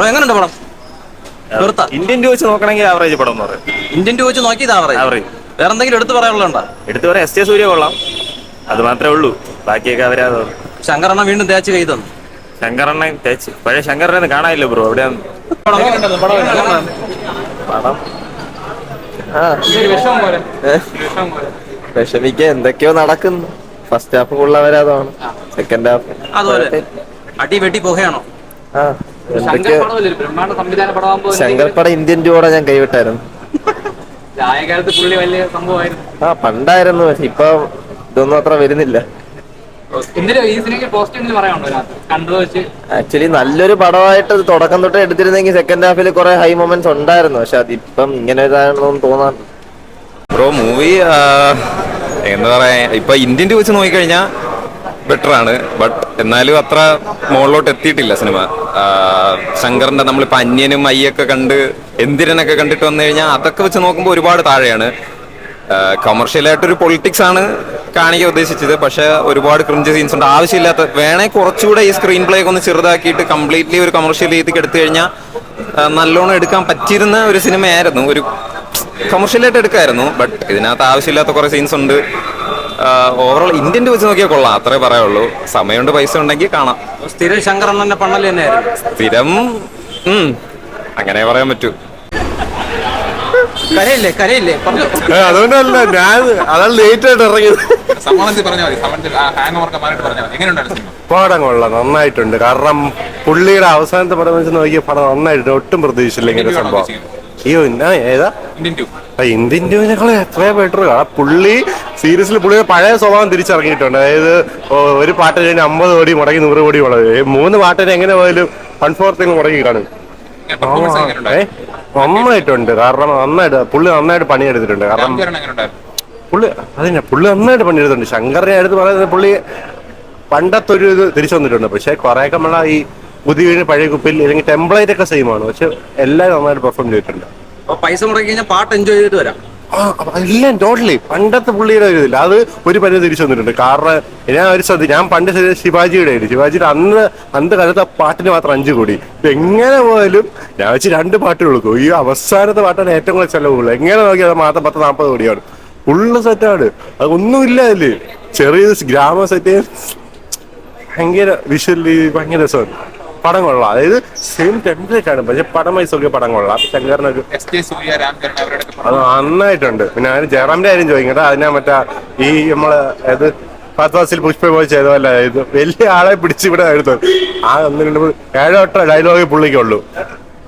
എങ്ങനെയുണ്ട് പടം? Indian two വെച്ച് നോക്കണമെങ്കിൽ ആവറേജ് പടം എന്ന് പറയും. ഇന്ത്യൻ ടു വെച്ച് നോക്കിയത് ആവറേജ്. വേറെ എന്തെങ്കിലും എടുത്ത് പറയാനുള്ളതുണ്ടോ? എടുത്തു പറയാം, എസ് ജെ സൂര്യ കൊള്ളാം, അത് മാത്രമേ ഉള്ളൂ. ബാക്കിയൊക്കെ അവരാ. ശങ്കറണ്ണ വീണ്ടും തേച്ച് കൈ തന്നു. ശങ്കറണ്ണൻ തേച്ച് പഴയ ശങ്കരനെ കാണാനില്ല ബ്രോ. എവിടെയാണ് പടം? വിഷമിക്ക എന്തൊക്കെയോ നടക്കുന്നു. ഫസ്റ്റ് ഹാഫ് ഫുള്ളവരാതാണ്, സെക്കൻഡ് ഹാഫ് അതുപോലെ അടി വെട്ടി പോകുകയാണോ? ശങ്കർ പടം ഇന്ത്യൻ ടൂടെ ഞാൻ കൈവിട്ടായിരുന്നു. പണ്ടായിരുന്നു, പക്ഷെ ഇപ്പൊ ഇതൊന്നും അത്ര വരുന്നില്ല. ആക്ച്വലി നല്ലൊരു പടമായിട്ട് തുടക്കം തൊട്ട് എടുത്തിരുന്നെങ്കിൽ സെക്കൻഡ് ഹാഫിൽ കുറെ ഹൈ മൊമെന്റ്സ് ഉണ്ടായിരുന്നു. പക്ഷെ അതിപ്പം ഇങ്ങനെ ഇതാണെന്ന് തോന്നാൻ. ബ്രോ മൂവി എന്താ പറയാ, ഇപ്പൊ ഇന്ത്യൻ വെച്ച് നോക്കിക്കഴിഞ്ഞാൽ ബെറ്റർ ആണ്. ബട്ട് എന്നാലും അത്ര മുകളിലോട്ട് എത്തിയിട്ടില്ല സിനിമ. ശങ്കറിന്റെ നമ്മളിപ്പോ അന്യനും അയ്യൊക്കെ കണ്ട് എന്തിരനൊക്കെ കണ്ടിട്ട് വന്നു കഴിഞ്ഞാൽ അതൊക്കെ വെച്ച് നോക്കുമ്പോൾ ഒരുപാട് താഴെയാണ്. കമേഴ്ഷ്യലായിട്ടൊരു പൊളിറ്റിക്സ് ആണ് കാണിക്കാൻ ഉദ്ദേശിച്ചത്. പക്ഷെ ഒരുപാട് ക്രിഞ്ച് സീൻസ് ഉണ്ട്, ആവശ്യമില്ലാത്ത. വേണേ കുറച്ചുകൂടെ ഈ സ്ക്രീൻ പ്ലേ ഒക്കെ ഒന്ന് ചെറുതാക്കിയിട്ട് കംപ്ലീറ്റ്ലി ഒരു കമേഴ്ഷ്യൽ രീതിക്ക് എടുത്തു കഴിഞ്ഞാൽ നല്ലോണം എടുക്കാൻ പറ്റിയിരുന്ന ഒരു സിനിമയായിരുന്നു. ഒരു കമേഴ്ഷ്യലായിട്ട് എടുക്കായിരുന്നു. ബട്ട് ഇതിനകത്ത് ആവശ്യമില്ലാത്ത കുറെ സീൻസ് ഉണ്ട്. ഓവറോൾ ഇന്ത്യൻ വെച്ച് നോക്കിയാൽ കൊള്ളാം, അത്രേ പറയുള്ളൂ. സമയമുണ്ട്, പൈസ ഉണ്ടെങ്കിൽ കാണാം. സ്ഥിരം ശങ്കറണ്ണന്റെ പണ്ണല് തന്നെയായിരുന്നു. സ്ഥിരം അങ്ങനെ പറയാൻ പറ്റൂ. കരയില്ലേ അതുകൊണ്ടല്ല ഞാൻ അതാണ് ലേറ്റ് ആയിട്ട് ഇറങ്ങിയത്. പടം കൊള്ളാം, നന്നായിട്ടുണ്ട്. കാരണം പുള്ളിയുടെ അവസാനത്തെ പടം വെച്ച് നോക്കിയ പടം നന്നായിട്ടുണ്ട്. ഒട്ടും പ്രതീക്ഷിച്ചില്ല ഇങ്ങനെ സംഭവം. അയ്യോ ഏതാ ഇന്ത്യൻ ടൂവിനേക്കാളും എത്രയോ ബെറ്റർ. പുള്ളി സീരിയസ്ലി പുള്ളിയുടെ പഴയ സ്വഭാവം തിരിച്ചിറങ്ങിയിട്ടുണ്ട്. അതായത് ഒരു പാട്ട് കഴിഞ്ഞ് 50 കോടി മുടങ്ങി 100 കോടി മുടങ്ങി 3 പാട്ടിന് എങ്ങനെ പോയാലും 1/4 മുടങ്ങി കാണും. നന്നായിട്ടുണ്ട്. കാരണം പുള്ളി നന്നായിട്ട് പണിയെടുത്തിട്ടുണ്ട്. കാരണം പുള്ളി നന്നായിട്ട് പണിയെടുത്തിട്ടുണ്ട്. ശങ്കറിനെ എടുത്ത് പറയുന്നത് പുള്ളി പണ്ടത്തെ ഒരു ഇത് തിരിച്ചു വന്നിട്ടുണ്ട്. പക്ഷെ കുറെയൊക്കെ നമ്മളെ ഈ പുതിയ പഴയ കുപ്പിൽ അല്ലെങ്കിൽ ടെംപ്ലേറ്റ് ഒക്കെ സെയിം ആണ്. പക്ഷെ എല്ലാവരും നന്നായിട്ട് പെർഫോം ചെയ്തിട്ടുണ്ട്. പൈസ മുടക്കി കഴിഞ്ഞാൽ പാട്ട് എൻജോയ് ചെയ്തിട്ട് വരാം. എല്ലാം ടോട്ടലി പണ്ടത്തെ പുള്ളിയുടെ ഒരു ഇതില്ല, അത് ഒരു പരിധി തിരിച്ചു വന്നിട്ടുണ്ട്. കാരണം ഞാൻ പണ്ട് ശിവാജിയുടെ അന്ന് കാലത്ത് ആ പാട്ടിന് മാത്രം 5 കോടി. എങ്ങനെ പോയാലും ഞാൻ വെച്ച് 2 പാട്ട് കൊടുക്കും. ഈ അവസാനത്തെ പാട്ടാണ് ഏറ്റവും കൂടുതൽ ചെലവുള്ളൂ. എങ്ങനെ നോക്കിയാൽ അത് മാത്രം 10-40 കോടിയാണ്. ഫുള്ള് സെറ്റാണ്, അതൊന്നുമില്ല അതില്. ചെറിയ ഗ്രാമ സെറ്റ് ഭയങ്കര വിഷ്വലി ഭയങ്കര രസമാണ്. പടം കൊള്ളാം. അതായത് സെയിം ടെംപ്ലേറ്റ് ആണ്, പക്ഷെ പടം വൈസ് ഒക്കെ പടം കൊള്ളാം. ശങ്കറിനൊരു അത് നന്നായിട്ടുണ്ട്. പിന്നെ അതിന് ജയറാമിന്റെ കാര്യം ചോദിക്കട്ടെ. അതിനാ ഈ നമ്മള് ഫാസിൽ പുഷ്പ പോയി ചെയ്തതല്ല, ഇത് വലിയ ആളെ പിടിച്ചിവിടെ എടുത്തു. ആ 7-8 ഡയലോഗേ പുള്ളിക്കുള്ളൂ.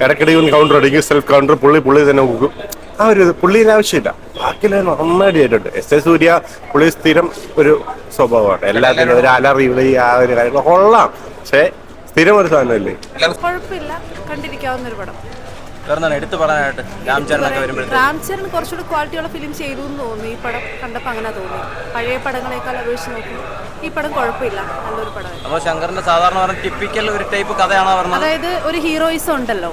ഇടയ്ക്കിടയ്ക്ക് ഒന്ന് കൗണ്ടർ അടിക്കും, സെൽഫ് കൗണ്ടർ പുള്ളി തന്നെ നോക്കും. ആ ഒരു പുള്ളിയുടെ ആവശ്യമില്ല. ബാക്കിയെല്ലാം നന്നായിട്ട് ചെയ്തിട്ടുണ്ട്. എസ് എ സൂര്യ പുള്ളി സ്ഥിരം ഒരു സ്വഭാവമാണ്. എല്ലാത്തിനും ഒരു അലറിവിളി ആ ഒരു കാര്യങ്ങൾ കൊള്ളാം. പക്ഷേ സ്ഥിരം ഒരു സാധനമല്ലേ. കുഴപ്പമില്ല, കണ്ടിരിക്കാവുന്ന ഒരു പടം. എടുത്തു പറയാനായിട്ട് രാംചരൺ കുറച്ചുകൂടി ക്വാളിറ്റിയുള്ള ഫിലിം ചെയ്തു എന്ന് തോന്നുന്നു. ഈ പടം കണ്ടപ്പോൾ അങ്ങനെ തോന്നി. പഴയ പടങ്ങളെക്കാൾ അപേക്ഷിച്ച് നോക്കുമ്പോൾ ഈ പടം കുഴപ്പമില്ല, നല്ലൊരു പടമാണ്. അപ്പോൾ ശങ്കറിന്റെ സാധാരണ ടിപ്പിക്കൽ ഒരു ടൈപ്പ് കഥയാണോ പറഞ്ഞത്? അതായത് ഒരു ഹീറോയിസം ഉണ്ടല്ലോ,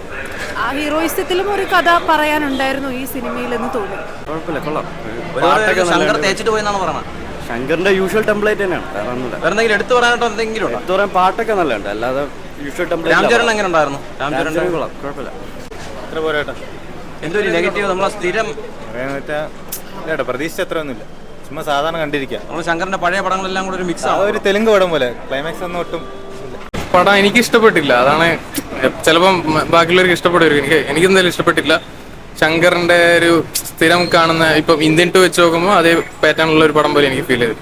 ആ ഹീറോയിസത്തിലും ഒരു കഥ പറയാനുണ്ടായിരുന്നു ഈ സിനിമയിൽ എന്ന് തോന്നി. കുഴപ്പമില്ല, കൊള്ളാം. ശങ്കർ തേച്ചിട്ട് പോയെന്നാണ് പറഞ്ഞത്. ശങ്കറിന്റെ യൂഷ്വൽ ടെംപ്ലേറ്റ് തന്നെയാണ്. വേറെ എന്തെങ്കിലും എടുത്തു പറയാനായിട്ടോ എന്തെങ്കിലും എടുത്തു പറയാൻ പാട്ടൊക്കെ നല്ലതുണ്ട്, അല്ലാതെ യൂഷ്വൽ ടെംപ്ലേറ്റ്. രാംചരൺ എങ്ങനെ ഉണ്ടായിരുന്നു? രാംചരൺ കൊള്ളാം, കുഴപ്പമില്ല. എന്തൊരു നെഗറ്റീവ് നമ്മളെ സ്ഥിരം പ്രതീക്ഷിച്ച അത്ര ഒന്നുമില്ല. ചുമ്മാ സാധാരണ കണ്ടിരിക്കുക. നമ്മൾ ശങ്കറിന്റെ പഴയ പടങ്ങളെല്ലാം കൂടെ ഒരു മിക്സ് ആണ്. ഒരു തെലുങ്ക് പടം പോലെ. ക്ലൈമാക്സ് ഒന്നും ഒട്ടും പടം എനിക്ക് ഇഷ്ടപ്പെട്ടില്ല. അതാണ് ചിലപ്പം ബാക്കിയുള്ളവർക്ക് ഇഷ്ടപ്പെടുമായിരിക്കും. എനിക്ക് എന്തായാലും ഇഷ്ടപ്പെട്ടില്ല. ശങ്കറിന്റെ ഒരു സ്ഥിരം കാണുന്ന ഇപ്പം ഇന്ത്യൻ ടു വെച്ച് നോക്കുമ്പോൾ അതേ പാറ്റേണുള്ള ഒരു പടം പോലെ എനിക്ക് ഫീൽ ചെയ്തു.